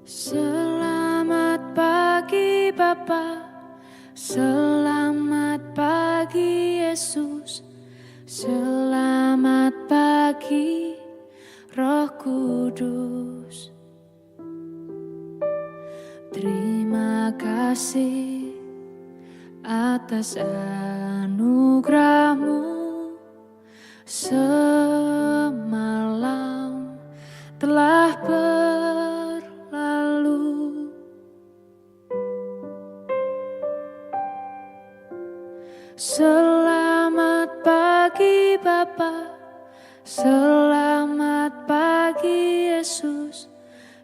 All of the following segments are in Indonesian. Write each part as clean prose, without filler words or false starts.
Selamat pagi Bapa, selamat pagi Yesus, selamat pagi Roh Kudus. Terima kasih atas anugerah-Mu semalam telah berlalu. Selamat pagi Bapa, selamat pagi Yesus,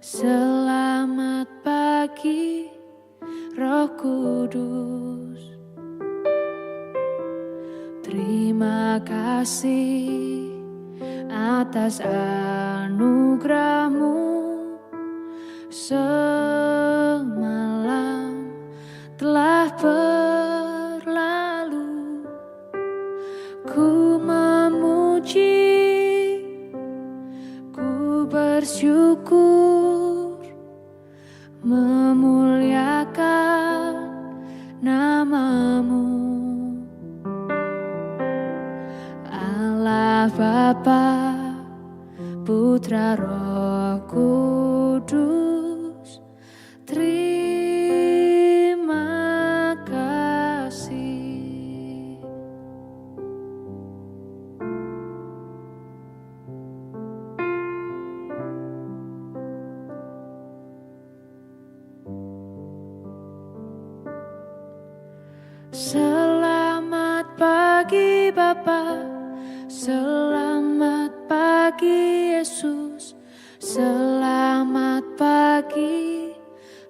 selamat pagi Roh Kudus. Terima kasih atas anugerah-Mu semalam telah berlalu. Ku memuji, ku bersyukur, memuliakan nama-Mu, Allah Bapa, Putra Roh Kudus. Terima kasih. Selamat pagi Bapa, selamat pagi Yesus, selamat pagi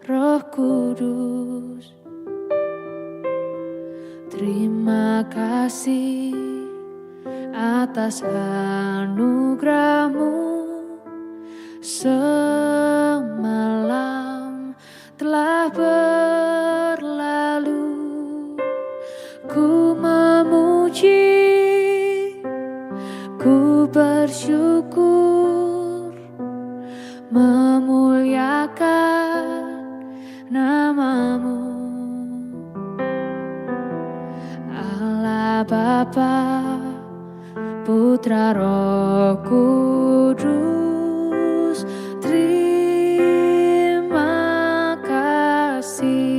Roh Kudus. Terima kasih atas anugerah-Mu semalam telah berlalu. Ku memuji, ku bersyukur, memuliakan nama-Mu, Allah Bapa, Putra Roh Kudus. Terima kasih.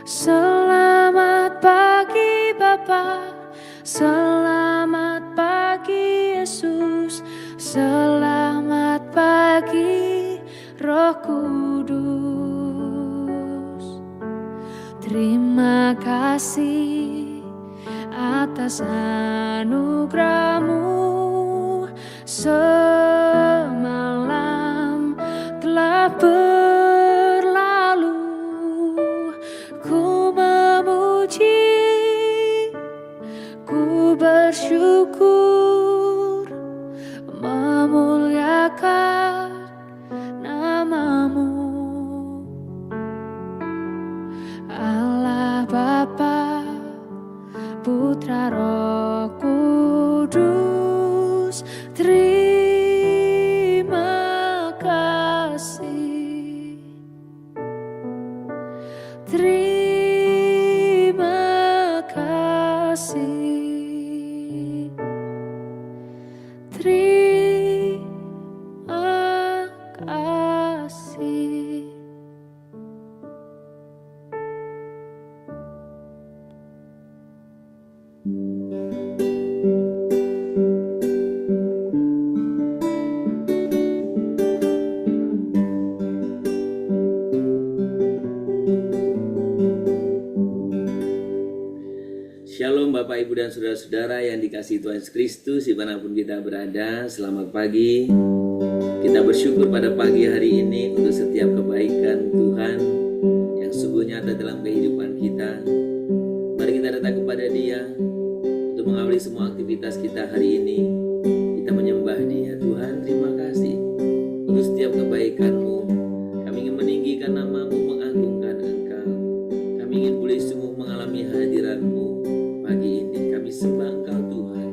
Selamat pagi Bapa, selamat pagi Yesus, selamat pagi Roh Kudus. Terima kasih atas anugerah-Mu semalam telah berlalu. Ku memuji, ku bersyukur, memuliakan nama-Mu, Allah Bapa, Putra Roh Kudus. Terima kasih. Terima kasih. Terima kasih. Shalom Bapak Ibu dan Saudara-saudara yang dikasihi Tuhan Yesus Kristus dimanapun kita berada. Selamat pagi. Kita bersyukur pada pagi hari ini untuk setiap kebaikan Tuhan yang sungguh nyata dalam kehidupan kita. Mari kita datang kepada Dia untuk mengawali semua aktivitas kita hari ini. Kita menyembah Dia. Tuhan, terima kasih untuk setiap kebaikan-Mu. Kami ingin meninggikan nama-Mu, mengagungkan Engkau. Kami ingin pulih sungguh mengalami hadirat-Mu. Pagi ini kami sembah Engkau Tuhan.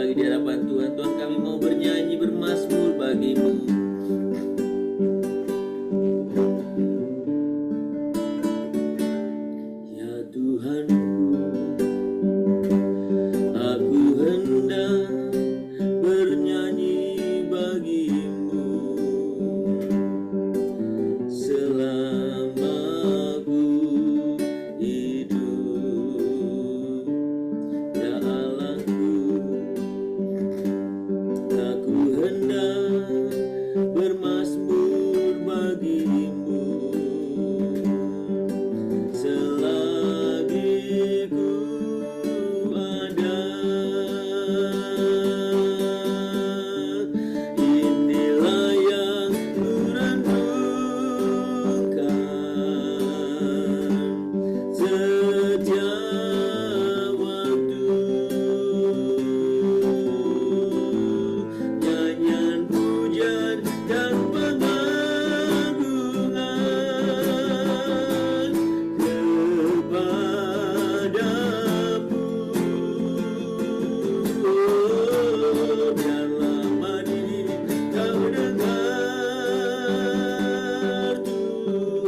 lagi di hadapan Tuhan. Tuhan, kami mau bernyanyi, bermazmur bagi-Mu. Ya Tuhan, aku hendak bernyanyi bagi-Mu selama aku hidup. Ya Allahku, aku hendak bermazmur bagi-Mu selagi ku ada. Inilah yang ku renungkan setiap waktu. Nyanyian pujian dan pengagungan kepadamu. Biarlah manis kau dengar Tuhan,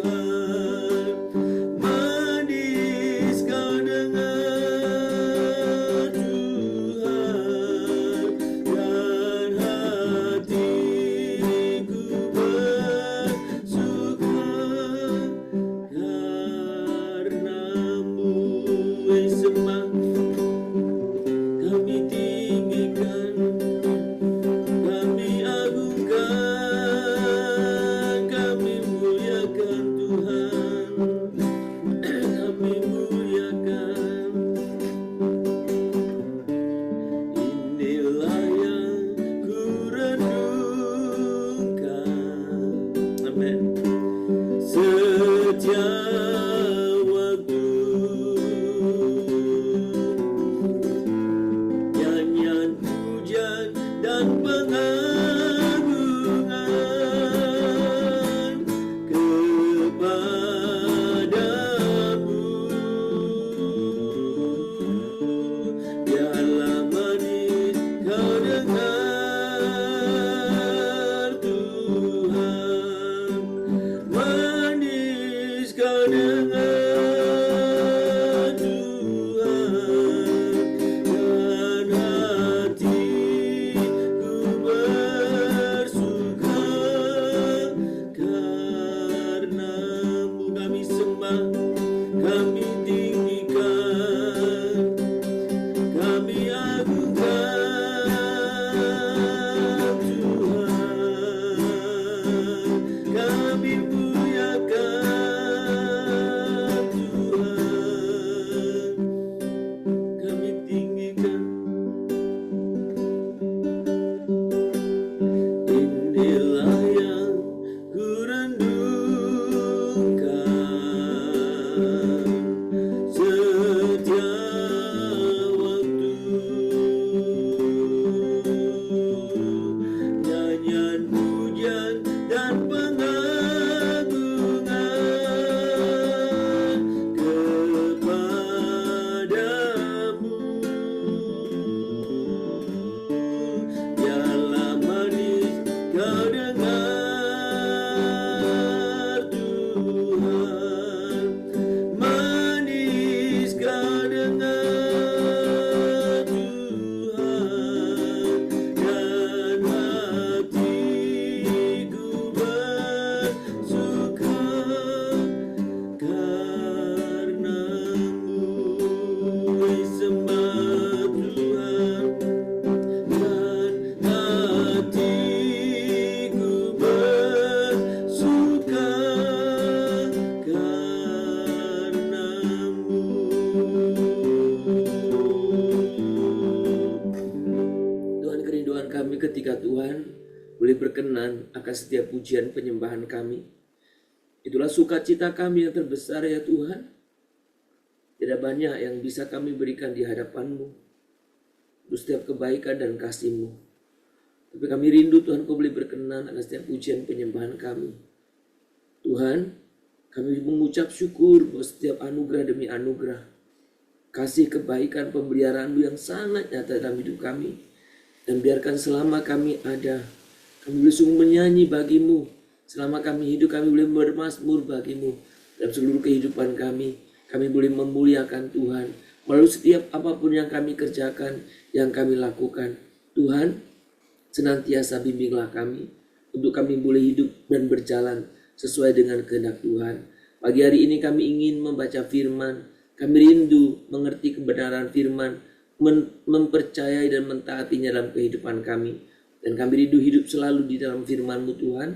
manis kau dengar Tuhan, dan hatiku bersuka karenamu. Sembah kami tinggikan, kami agungkan, kami muliakan Tuhan, kami muliakan. Inilah yang ku renungkan, amin, setiap waktu. Nyanyian pujian dan pengagungan kepadamu. Biarlah manis kau dengar Tuhan, manis kau dengar Tuhan, dan hatiku bersuka karenamu. Kami sembah, kami tinggikan, kami agungkan Tuhan, kami muliakan Tuhan, kami tinggikan. Inilah yang ku renungkan setiap waktu. Nyanyian pujian dan pengagungan kepadamu. Biarlah manis kau dengar Tuhan, manis kau dengar Tuhan, dan hatiku bersuka karenamu. Sembah Tuhan, dan hatiku bersuka karenamu. Tuhan, kerinduan kami ketika Tuhan boleh berkenan akan setiap pujian penyembahan kami. Itulah sukacita kami yang terbesar ya Tuhan. Tidak banyak yang bisa kami berikan di hadapan-Mu untuk setiap kebaikan dan kasih-Mu. Tapi kami rindu Tuhan Kau boleh berkenan akan setiap pujian penyembahan kami. Tuhan, kami mengucap syukur bahwa setiap anugerah demi anugerah, kasih kebaikan pemeliharaan-Mu yang sangat nyata dalam hidup kami, Dan biarkan selama kami ada, kami boleh sungguh menyanyi bagimu. Selama kami hidup, kami boleh bermazmur bagimu. Dalam seluruh kehidupan kami boleh memuliakan Tuhan. Melalui setiap apapun yang kami kerjakan, yang kami lakukan. Tuhan, senantiasa bimbinglah kami, untuk kami boleh hidup dan berjalan sesuai dengan kehendak Tuhan. Pagi hari ini kami ingin membaca firman. Kami rindu mengerti kebenaran firman, mempercayai dan mentaatinya dalam kehidupan kami. Dan kami rindu hidup selalu di dalam firman-Mu Tuhan.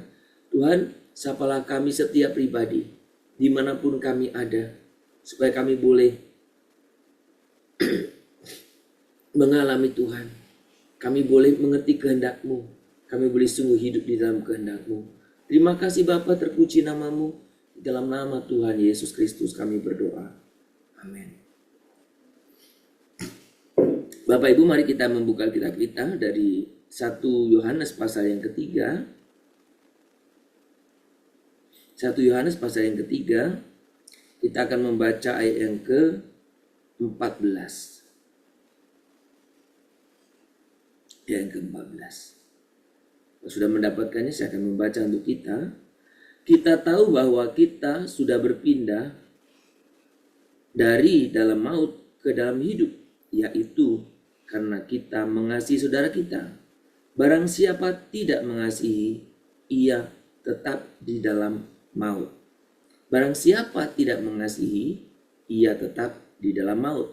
Tuhan, sapalah kami setiap pribadi, dimanapun kami ada, supaya kami boleh mengalami Tuhan. Kami boleh mengerti kehendak-Mu. Kami boleh sungguh hidup di dalam kehendak-Mu. Terima kasih Bapa, terpuji nama-Mu. Di dalam nama Tuhan Yesus Kristus kami berdoa. Amin. Bapak Ibu, mari kita membuka kitab kita dari 1 Yohanes pasal yang ketiga. 1 Yohanes pasal yang ketiga. Kita akan membaca ayat yang ke-14. Yang ke-14. Kalau sudah mendapatkannya, saya akan membaca untuk kita. Kita tahu bahwa kita sudah berpindah dari dalam maut ke dalam hidup, yaitu karena kita mengasihi saudara kita. Barang siapa tidak mengasihi, ia tetap di dalam maut. Barang siapa tidak mengasihi, ia tetap di dalam maut.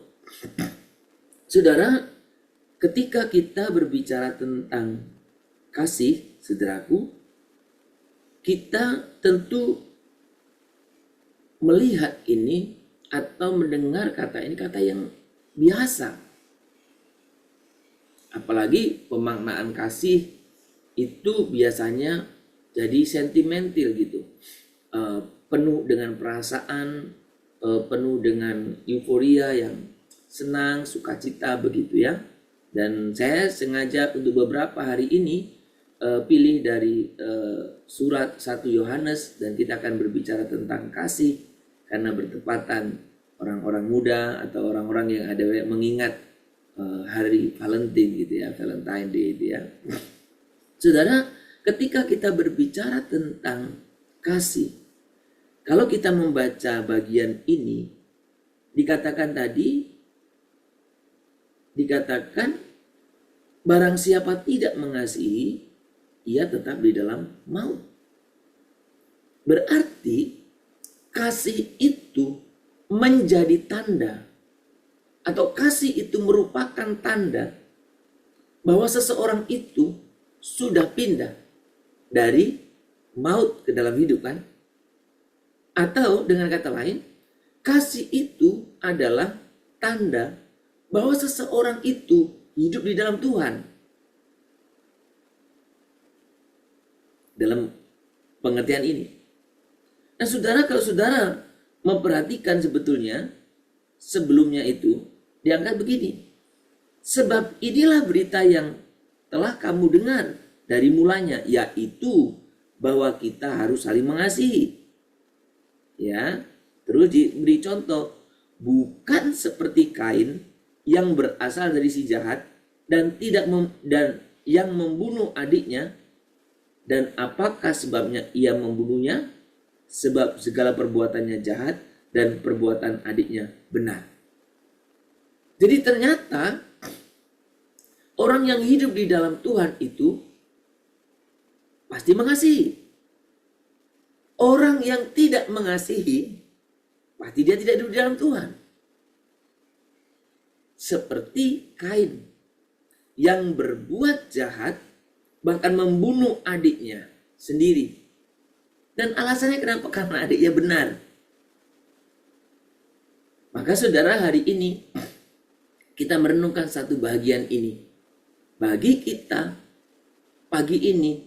Saudara, ketika kita berbicara tentang kasih, saudaraku, kita tentu melihat ini atau mendengar kata ini kata yang biasa. Apalagi pemaknaan kasih itu biasanya jadi sentimental gitu. Penuh dengan perasaan, penuh dengan euforia yang senang, sukacita begitu ya. Dan saya sengaja untuk beberapa hari ini pilih dari surat 1 Yohanes, dan kita akan berbicara tentang kasih karena bertepatan orang-orang muda atau orang-orang yang ada mengingat hari Valentine gitu ya, Valentine Day itu ya. Saudara, ketika kita berbicara tentang kasih, kalau kita membaca bagian ini, dikatakan barang siapa tidak mengasihi, ia tetap di dalam maut. Berarti kasih itu menjadi tanda, atau kasih itu merupakan tanda bahwa seseorang itu sudah pindah dari maut ke dalam hidup, kan? Atau dengan kata lain, kasih itu adalah tanda bahwa seseorang itu hidup di dalam Tuhan. Dalam pengertian ini. Nah saudara, kalau saudara memperhatikan sebetulnya sebelumnya itu diangkat begini. Sebab inilah berita yang telah kamu dengar dari mulanya, yaitu bahwa kita harus saling mengasihi. Ya, terus diberi contoh, bukan seperti Kain yang berasal dari si jahat dan yang membunuh adiknya. Dan apakah sebabnya ia membunuhnya? Sebab segala perbuatannya jahat dan perbuatan adiknya benar. Jadi ternyata orang yang hidup di dalam Tuhan itu pasti mengasihi. Orang yang tidak mengasihi, pasti dia tidak hidup di dalam Tuhan. Seperti Kain yang berbuat jahat, bahkan membunuh adiknya sendiri. Dan alasannya kenapa? Karena adiknya benar. Maka saudara, hari ini kita merenungkan satu bagian ini. Bagi kita, pagi ini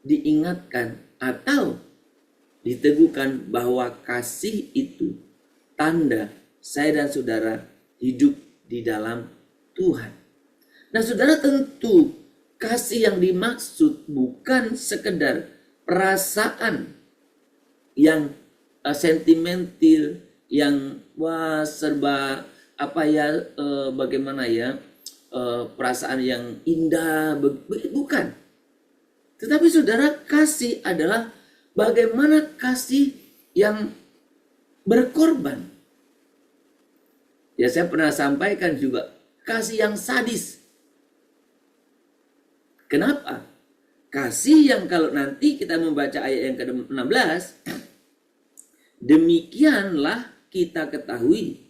diingatkan atau diteguhkan bahwa kasih itu tanda saya dan saudara hidup di dalam Tuhan. Nah saudara, tentu kasih yang dimaksud bukan sekedar perasaan yang sentimental, yang serba bagaimana ya, perasaan yang indah, bukan. Tetapi saudara, kasih adalah bagaimana kasih yang berkorban. Ya, saya pernah sampaikan juga, kasih yang sadis. Kenapa? Kasih yang kalau nanti kita membaca ayat yang ke-16, demikianlah kita ketahui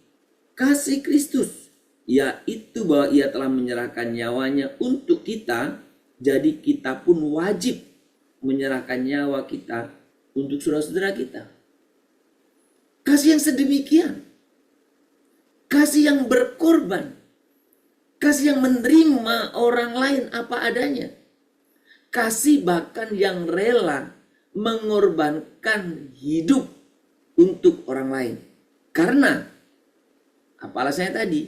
kasih Kristus, yaitu bahwa ia telah menyerahkan nyawanya untuk kita, jadi kita pun wajib menyerahkan nyawa kita untuk saudara-saudara kita. Kasih yang sedemikian, kasih yang berkorban, kasih yang menerima orang lain apa adanya, kasih bahkan yang rela mengorbankan hidup untuk orang lain. Karena apa alasannya tadi?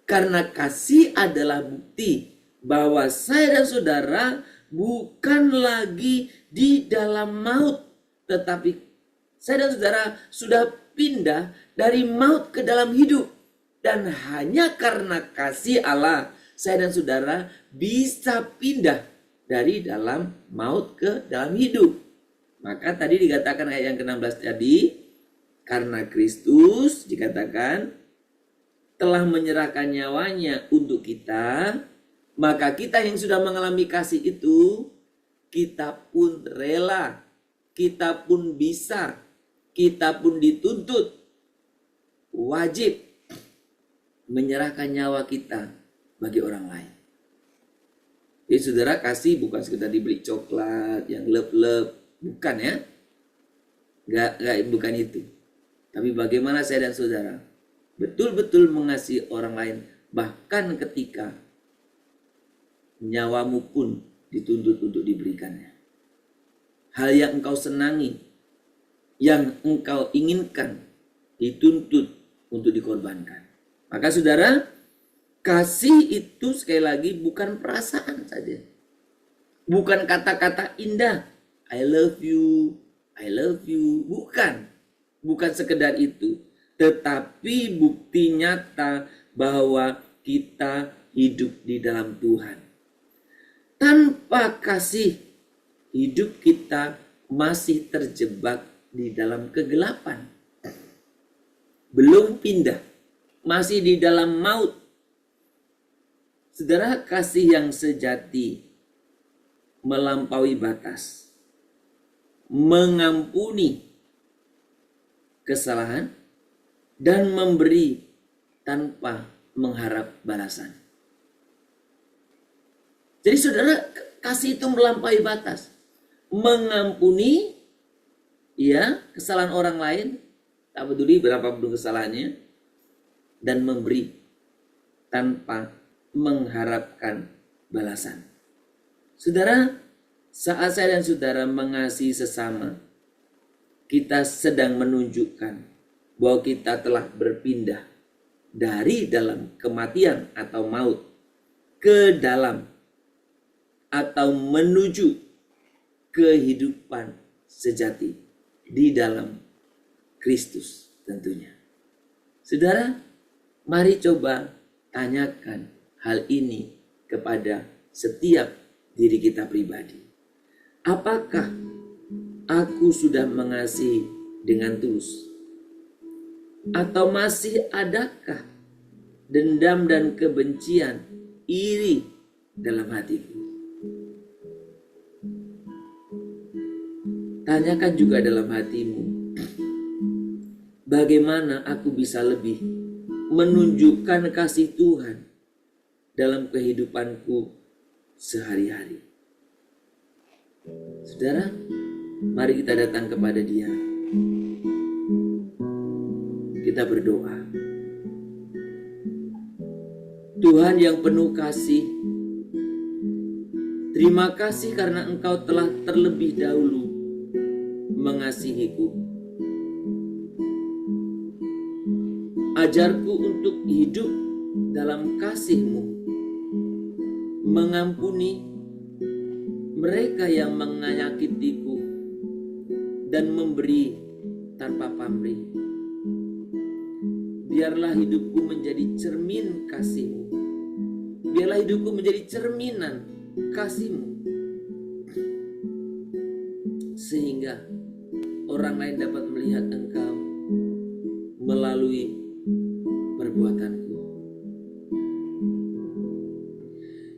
Karena kasih adalah bukti bahwa saya dan saudara bukan lagi di dalam maut, tetapi saya dan saudara sudah pindah dari maut ke dalam hidup. Dan hanya karena kasih Allah, saya dan saudara bisa pindah dari dalam maut ke dalam hidup. Maka tadi dikatakan ayat yang ke-16 tadi, karena Kristus dikatakan telah menyerahkan nyawanya untuk kita, maka kita yang sudah mengalami kasih itu, kita pun rela, kita pun bisa, kita pun dituntut, wajib menyerahkan nyawa kita bagi orang lain. Jadi saudara, kasih bukan sekedar dibeli coklat yang lep-lep, bukan ya, bukan itu. Tapi bagaimana saya dan saudara betul-betul mengasihi orang lain, bahkan ketika nyawamu pun dituntut untuk diberikannya. Hal yang engkau senangi, yang engkau inginkan, dituntut untuk dikorbankan. Maka saudara, kasih itu sekali lagi bukan perasaan saja. Bukan kata-kata indah, I love you, bukan. Bukan sekedar itu, tetapi bukti nyata bahwa kita hidup di dalam Tuhan. Tanpa kasih, hidup kita masih terjebak di dalam kegelapan. Belum pindah, masih di dalam maut. Saudara, kasih yang sejati melampaui batas, mengampuni kesalahan, dan memberi tanpa mengharap balasan. Jadi saudara, kasih itu melampaui batas, mengampuni ya kesalahan orang lain, tak peduli berapa pun kesalahannya, dan memberi tanpa mengharapkan balasan. Saudara, saat saya dan saudara mengasihi sesama, kita sedang menunjukkan bahwa kita telah berpindah dari dalam kematian atau maut ke dalam atau menuju kehidupan sejati di dalam Kristus tentunya. Saudara, mari coba tanyakan hal ini kepada setiap diri kita pribadi. Apakah aku sudah mengasihi dengan tulus? Atau masih adakah dendam dan kebencian, iri dalam hatiku? Tanyakan juga dalam hatimu, bagaimana aku bisa lebih menunjukkan kasih Tuhan dalam kehidupanku sehari-hari. Saudara, mari kita datang kepada Dia. Kita berdoa. Tuhan yang penuh kasih, terima kasih karena Engkau telah terlebih dahulu mengasihiku. Ajarku untuk hidup dalam kasih-Mu, mengampuni mereka yang menyakitiku, dan memberi tanpa pamrih. Biarlah hidupku menjadi cermin kasih-Mu Biarlah hidupku menjadi cerminan kasih-Mu, sehingga orang lain dapat melihat Engkau melalui perbuatanku.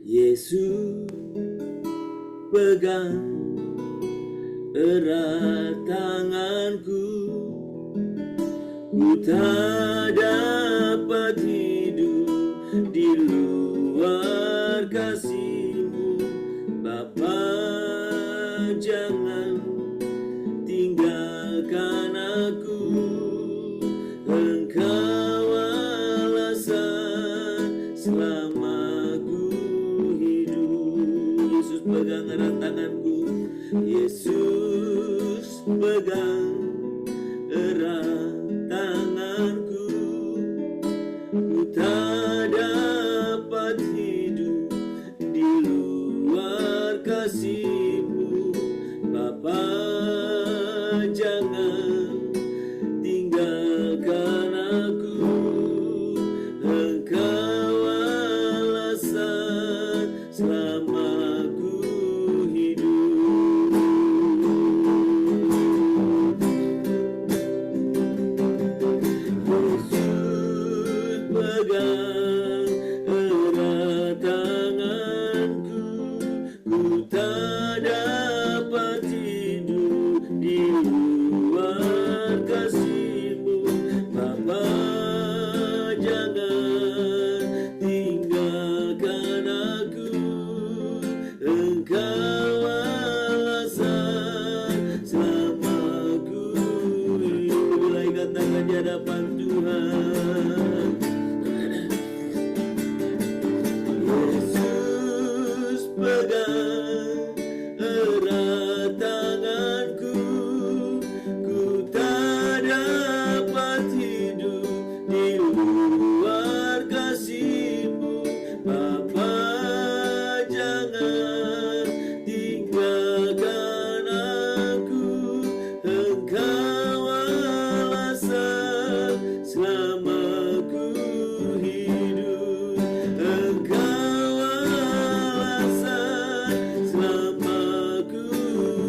Yesus, pegang erat tanganku, ku tak dapat hidup di luar kasih-Mu. Bapa, jangan tinggalkan aku, Engkau alasan selama ku hidup. Yesus, pegang erat tanganku, Yesus, pegang erat tanganku, ku tak dapat hidup di luar kasih-Mu. Bapa, jangan tinggalkan aku, Engkau alasan selama ku hidup. Yesus, pegang erat tanganku, ku tak dapat hidup di luar kasih-Mu. Bapa, jangan tinggalkan aku, Engkau alasan selama ku hidup. Mulai katakan di hadapan Tuhan. Yesus, pegang erat tanganku, ku tak dapat hidup di luar kasih-Mu. Bapa, jangan tinggalkan aku, Engkau alasan selama ku hidup. Engkau alasan selama ku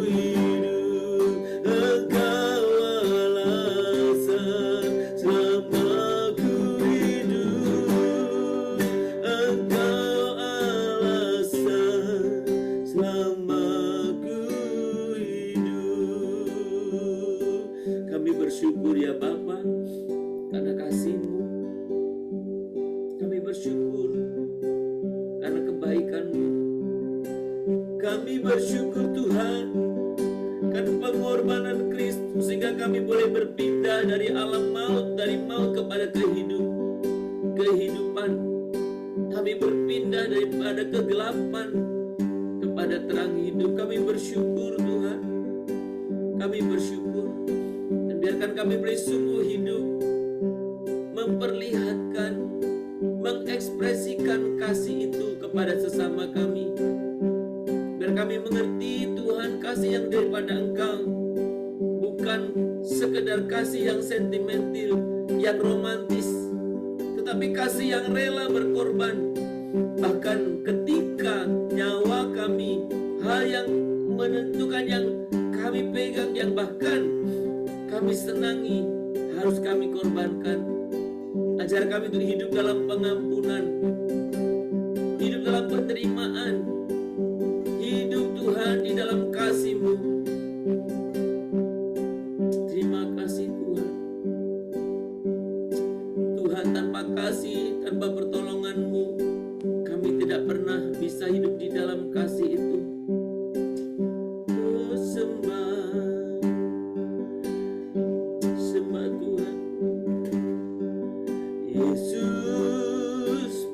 hidup. Engkau alasan selama ku hidup. Engkau alasan selama ku hidup. Kami bersyukur ya Bapa, karena kasih-Mu. Kami bersyukur karena kebaikan-Mu. Kami bersyukur Tuhan karena pengorbanan Kristus, sehingga kami boleh berpindah dari alam maut, dari maut kepada kehidupan. Kami berpindah daripada kegelapan kepada terang hidup. Kami bersyukur Tuhan. Kami bersyukur. Dan biarkan kami boleh sungguh hidup, memperlihatkan, mengekspresikan kasih itu kepada sesama kami. Biar kami mengerti Tuhan, kasih yang daripada Engkau bukan sekedar kasih yang sentimental, yang romantis, tetapi kasih yang rela berkorban. Bahkan ketika nyawa kami, hal yang menentukan, yang kami pegang, yang bahkan kami senangi, harus kami korbankan. Ajar kami untuk hidup dalam pengampunan, hidup dalam penerimaan, hidup Tuhan di dalam kasih-Mu. Terima kasih Tuhan. Tuhan, tanpa kasih, tanpa pertolongan-Mu, kami tidak pernah bisa hidup di dalam kasih itu. Oh, sembah Tuhan. Yesus,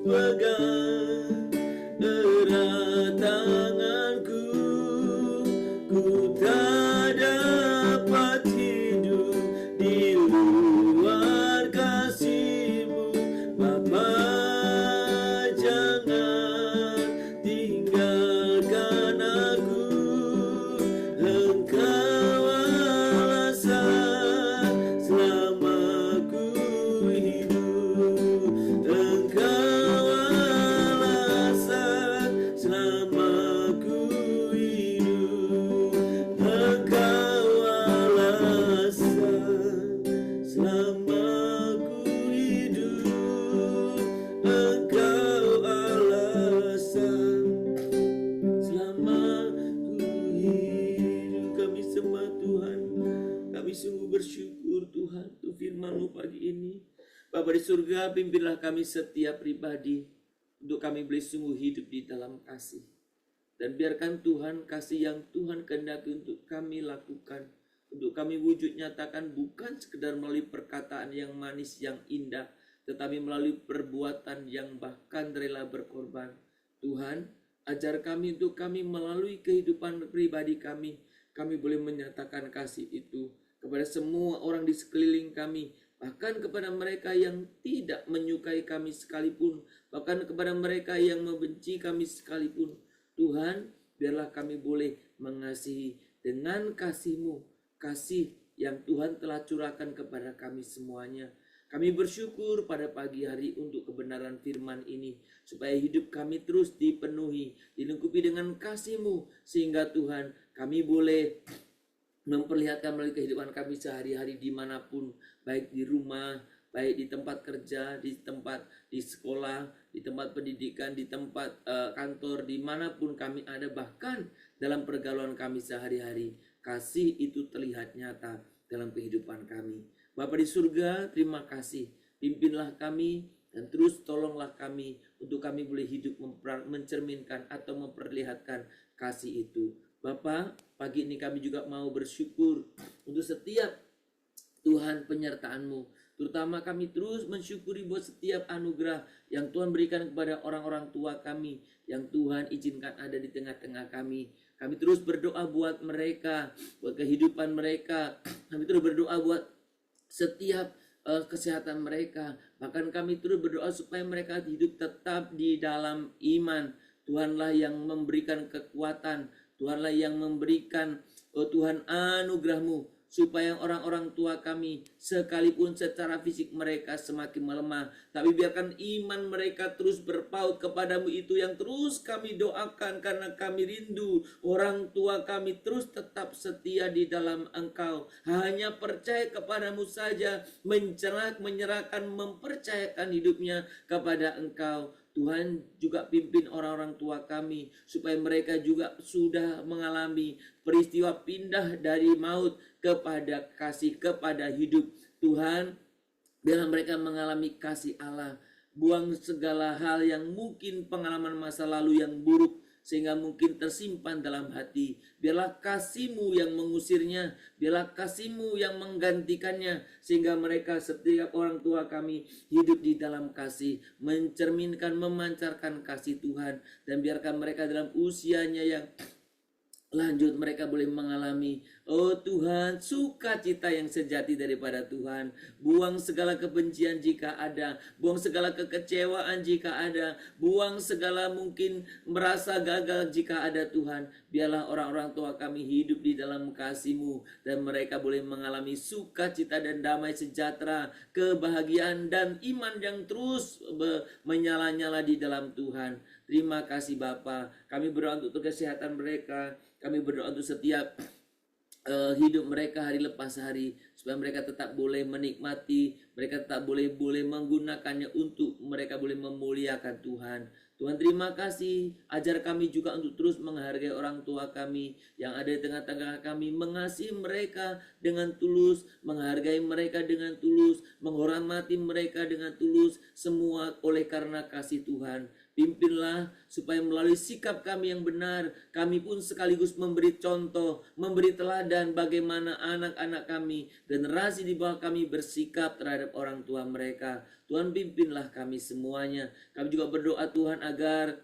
Bapa di surga, pimpinlah kami setiap pribadi untuk kami boleh sungguh hidup di dalam kasih. Dan biarkan Tuhan kasih yang Tuhan kehendaki untuk kami lakukan, untuk kami wujud nyatakan bukan sekedar melalui perkataan yang manis, yang indah, tetapi melalui perbuatan yang bahkan rela berkorban. Tuhan, ajar kami untuk kami melalui kehidupan pribadi kami boleh menyatakan kasih itu kepada semua orang di sekeliling kami, bahkan kepada mereka yang tidak menyukai kami sekalipun, bahkan kepada mereka yang membenci kami sekalipun. Tuhan, biarlah kami boleh mengasihi dengan kasih-Mu, kasih yang Tuhan telah curahkan kepada kami semuanya. Kami bersyukur pada pagi hari untuk kebenaran firman ini, supaya hidup kami terus dipenuhi, dilengkapi dengan kasih-Mu, sehingga Tuhan kami boleh memperlihatkan melalui kehidupan kami sehari-hari dimanapun, baik di rumah, baik di tempat kerja, di sekolah, di tempat pendidikan, di tempat kantor, dimanapun kami ada, bahkan dalam pergaulan kami sehari-hari. Kasih itu terlihat nyata dalam kehidupan kami. Bapa di surga, terima kasih. Pimpinlah kami dan terus tolonglah kami untuk kami boleh hidup mencerminkan atau memperlihatkan kasih itu. Bapa, pagi ini kami juga mau bersyukur untuk setiap Tuhan penyertaan-Mu. Terutama kami terus mensyukuri buat setiap anugerah yang Tuhan berikan kepada orang-orang tua kami, yang Tuhan izinkan ada di tengah-tengah kami. Kami terus berdoa buat mereka, buat kehidupan mereka. Kami terus berdoa buat setiap kesehatan mereka. Bahkan kami terus berdoa supaya mereka hidup tetap di dalam iman. Tuhanlah yang memberikan kekuatan, Tuhanlah yang memberikan, Tuhan anugerah-Mu, supaya orang-orang tua kami sekalipun secara fisik mereka semakin melemah, tapi biarkan iman mereka terus berpaut kepadamu. Itu yang terus kami doakan, karena kami rindu orang tua kami terus tetap setia di dalam Engkau, hanya percaya kepadamu saja, menyerahkan, mempercayakan hidupnya kepada Engkau. Tuhan juga pimpin orang-orang tua kami, supaya mereka juga sudah mengalami peristiwa pindah dari maut kepada kasih, kepada hidup. Tuhan, biarlah mereka mengalami kasih Allah. Buang segala hal yang mungkin pengalaman masa lalu yang buruk, sehingga mungkin tersimpan dalam hati. Biarlah kasih-Mu yang mengusirnya, biarlah kasih-Mu yang menggantikannya, sehingga mereka setiap orang tua kami hidup di dalam kasih, mencerminkan, memancarkan kasih Tuhan. Dan biarkan mereka dalam usianya yang lanjut mereka boleh mengalami, oh Tuhan, sukacita yang sejati daripada Tuhan. Buang segala kebencian jika ada, buang segala kekecewaan jika ada, buang segala mungkin merasa gagal jika ada. Tuhan, biarlah orang-orang tua kami hidup di dalam kasih-Mu, dan mereka boleh mengalami sukacita dan damai sejahtera, kebahagiaan dan iman yang terus menyala-nyala di dalam Tuhan. Terima kasih Bapa. Kami berdoa untuk kesehatan mereka. Kami berdoa untuk setiap hidup mereka hari lepas hari, supaya mereka tetap boleh menikmati, mereka tetap boleh menggunakannya untuk mereka boleh memuliakan Tuhan. Tuhan, terima kasih. Ajar kami juga untuk terus menghargai orang tua kami yang ada di tengah-tengah kami, mengasihi mereka dengan tulus, menghargai mereka dengan tulus, menghormati mereka dengan tulus, semua oleh karena kasih Tuhan. Pimpinlah supaya melalui sikap kami yang benar, kami pun sekaligus memberi contoh, memberi teladan bagaimana anak-anak kami, generasi di bawah kami bersikap terhadap orang tua mereka. Tuhan, pimpinlah kami semuanya. Kami juga berdoa Tuhan agar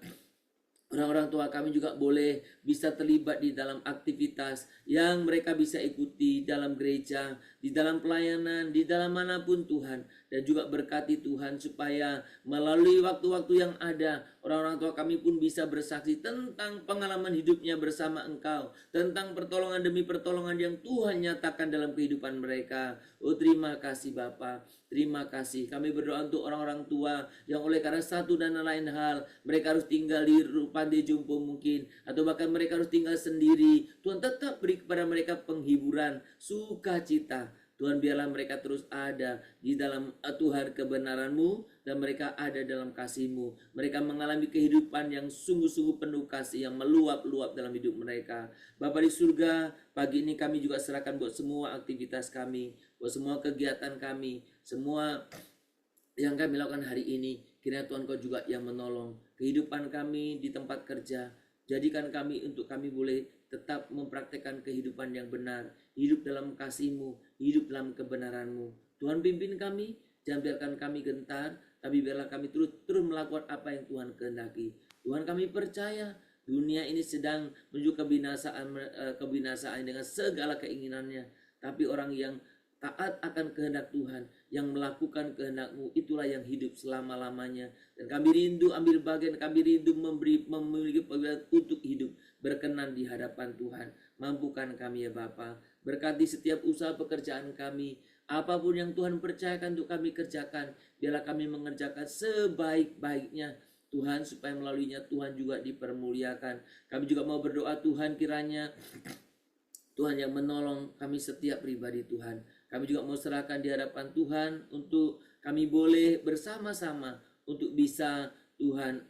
orang-orang tua kami juga boleh bisa terlibat di dalam aktivitas yang mereka bisa ikuti dalam gereja, di dalam pelayanan, di dalam manapun Tuhan. Dan juga berkati Tuhan supaya melalui waktu-waktu yang ada, orang-orang tua kami pun bisa bersaksi tentang pengalaman hidupnya bersama Engkau, tentang pertolongan demi pertolongan yang Tuhan nyatakan dalam kehidupan mereka. Oh, terima kasih Bapa, terima kasih. Kami berdoa untuk orang-orang tua yang oleh karena satu dan lain hal, mereka harus tinggal di panti jompo mungkin, atau bahkan mereka harus tinggal sendiri. Tuhan, tetap beri kepada mereka penghiburan, sukacita. Tuhan, biarlah mereka terus ada di dalam Tuhan kebenaran-Mu, dan mereka ada dalam kasih-Mu. Mereka mengalami kehidupan yang sungguh-sungguh penuh kasih, yang meluap-luap dalam hidup mereka. Bapa di surga, pagi ini kami juga serahkan buat semua aktivitas kami, buat semua kegiatan kami, semua yang kami lakukan hari ini, kiranya Tuhan Kau juga yang menolong kehidupan kami di tempat kerja. Jadikan kami untuk kami boleh tetap mempraktekkan kehidupan yang benar, hidup dalam kasih-Mu, hidup dalam kebenaran-Mu. Tuhan pimpin kami, jangan biarkan kami gentar, tapi biarlah kami terus melakukan apa yang Tuhan kehendaki. Tuhan, kami percaya dunia ini sedang menuju kebinasaan dengan segala keinginannya, tapi orang yang taat akan kehendak Tuhan, yang melakukan kehendak-Mu, itulah yang hidup selama-lamanya. Dan kami rindu ambil bagian, kami rindu memiliki panggilan untuk hidup berkenan di hadapan Tuhan. Mampukan kami ya Bapa, berkati setiap usaha pekerjaan kami, apapun yang Tuhan percayakan untuk kami kerjakan, biarlah kami mengerjakan sebaik-baiknya Tuhan, supaya melaluinya Tuhan juga dipermuliakan. Kami juga mau berdoa Tuhan, kiranya Tuhan yang menolong kami setiap pribadi Tuhan. Kami juga mau serahkan di hadapan Tuhan untuk kami boleh bersama-sama untuk bisa Tuhan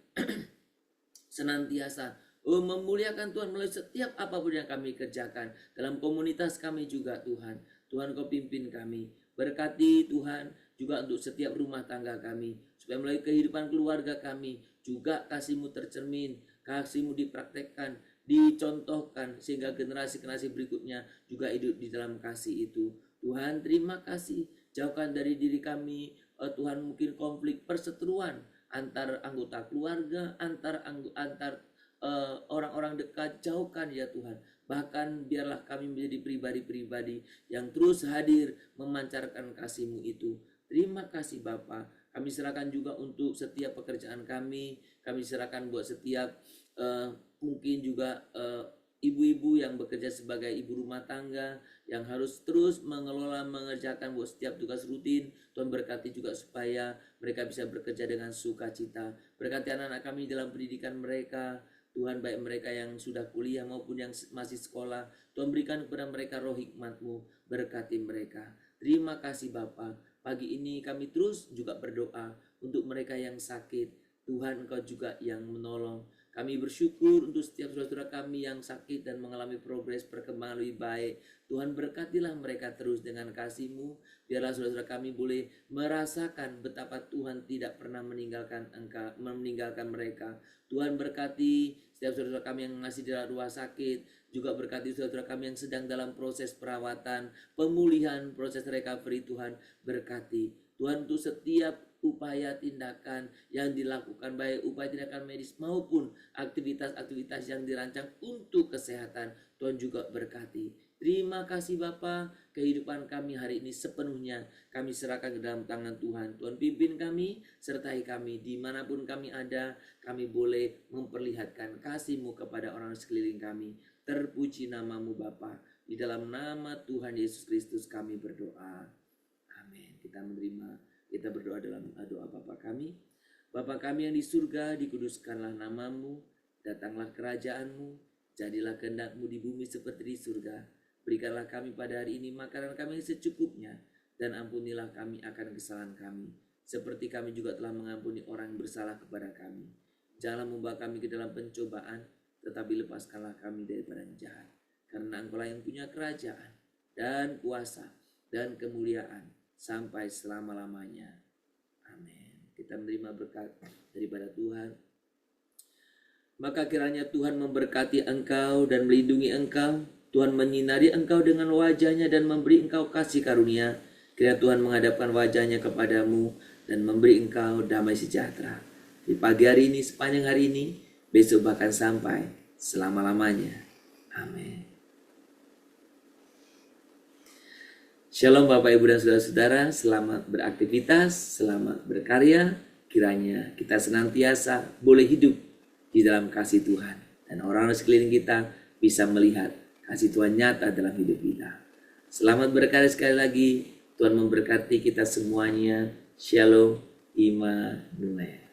senantiasa memuliakan Tuhan melalui setiap apapun yang kami kerjakan. Dalam komunitas kami juga Tuhan. Tuhan Kau pimpin kami. Berkati Tuhan juga untuk setiap rumah tangga kami. Supaya melalui kehidupan keluarga kami juga kasih-Mu tercermin, kasih-Mu dipraktekkan, dicontohkan, sehingga generasi-generasi berikutnya juga hidup di dalam kasih itu. Tuhan, terima kasih. Jauhkan dari diri kami Tuhan mungkin konflik perseteruan antar anggota keluarga, antar orang-orang dekat. Jauhkan ya Tuhan. Bahkan biarlah kami menjadi pribadi-pribadi yang terus hadir memancarkan kasih-Mu itu. Terima kasih Bapa. Kami serahkan juga untuk setiap pekerjaan kami serahkan buat setiap mungkin juga ibu-ibu yang bekerja sebagai ibu rumah tangga, yang harus terus mengerjakan buat setiap tugas rutin. Tuhan berkati juga supaya mereka bisa bekerja dengan sukacita. Berkati anak-anak kami dalam pendidikan mereka, Tuhan, baik mereka yang sudah kuliah maupun yang masih sekolah. Tuhan berikan kepada mereka roh hikmat-Mu, berkati mereka. Terima kasih Bapa. Pagi ini kami terus juga berdoa untuk mereka yang sakit. Tuhan, Engkau juga yang menolong. Kami bersyukur untuk setiap saudara-saudara kami yang sakit dan mengalami progres perkembangan lebih baik. Tuhan, berkatilah mereka terus dengan kasih-Mu. Biarlah saudara-saudara kami boleh merasakan betapa Tuhan tidak pernah meninggalkan mereka. Tuhan, berkati setiap saudara kami yang masih di dalam rumah sakit, juga berkati saudara kami yang sedang dalam proses perawatan, pemulihan, proses recovery. Tuhan, berkati Tuhan untuk setiap upaya tindakan yang dilakukan, baik upaya tindakan medis maupun aktivitas-aktivitas yang dirancang untuk kesehatan. Tuhan juga berkati. Terima kasih Bapa, kehidupan kami hari ini sepenuhnya kami serahkan ke dalam tangan Tuhan. Tuhan pimpin kami, sertai kami dimanapun kami ada. Kami boleh memperlihatkan kasih-Mu kepada orang sekeliling kami. Terpuji nama-Mu Bapa. Di dalam nama Tuhan Yesus Kristus kami berdoa. Amin. Kita berdoa dalam doa Bapa kami. Bapa kami yang di surga, dikuduskanlah nama-Mu, datanglah kerajaan-Mu, jadilah kehendak-Mu di bumi seperti di surga. Berikanlah kami pada hari ini makanan kami secukupnya, dan ampunilah kami akan kesalahan kami, seperti kami juga telah mengampuni orang yang bersalah kepada kami. Janganlah membawa kami ke dalam pencobaan, tetapi lepaskanlah kami daripada yang jahat. Karena Engkau-lah yang punya kerajaan, dan kuasa, dan kemuliaan, sampai selama-lamanya. Amin. Kita menerima berkat daripada Tuhan. Maka kiranya Tuhan memberkati engkau dan melindungi engkau. Tuhan menyinari engkau dengan wajah-Nya dan memberi engkau kasih karunia. Kiranya Tuhan menghadapkan wajah-Nya kepadamu dan memberi engkau damai sejahtera. Di pagi hari ini, sepanjang hari ini, besok bahkan sampai selama-lamanya. Amin. Shalom Bapak Ibu dan Saudara-saudara, selamat beraktivitas, selamat berkarya. Kiranya kita senantiasa boleh hidup di dalam kasih Tuhan. Dan orang-orang sekeliling kita bisa melihat kasih Tuhan nyata dalam hidup kita. Selamat berkarya sekali lagi. Tuhan memberkati kita semuanya. Shalom Immanuel.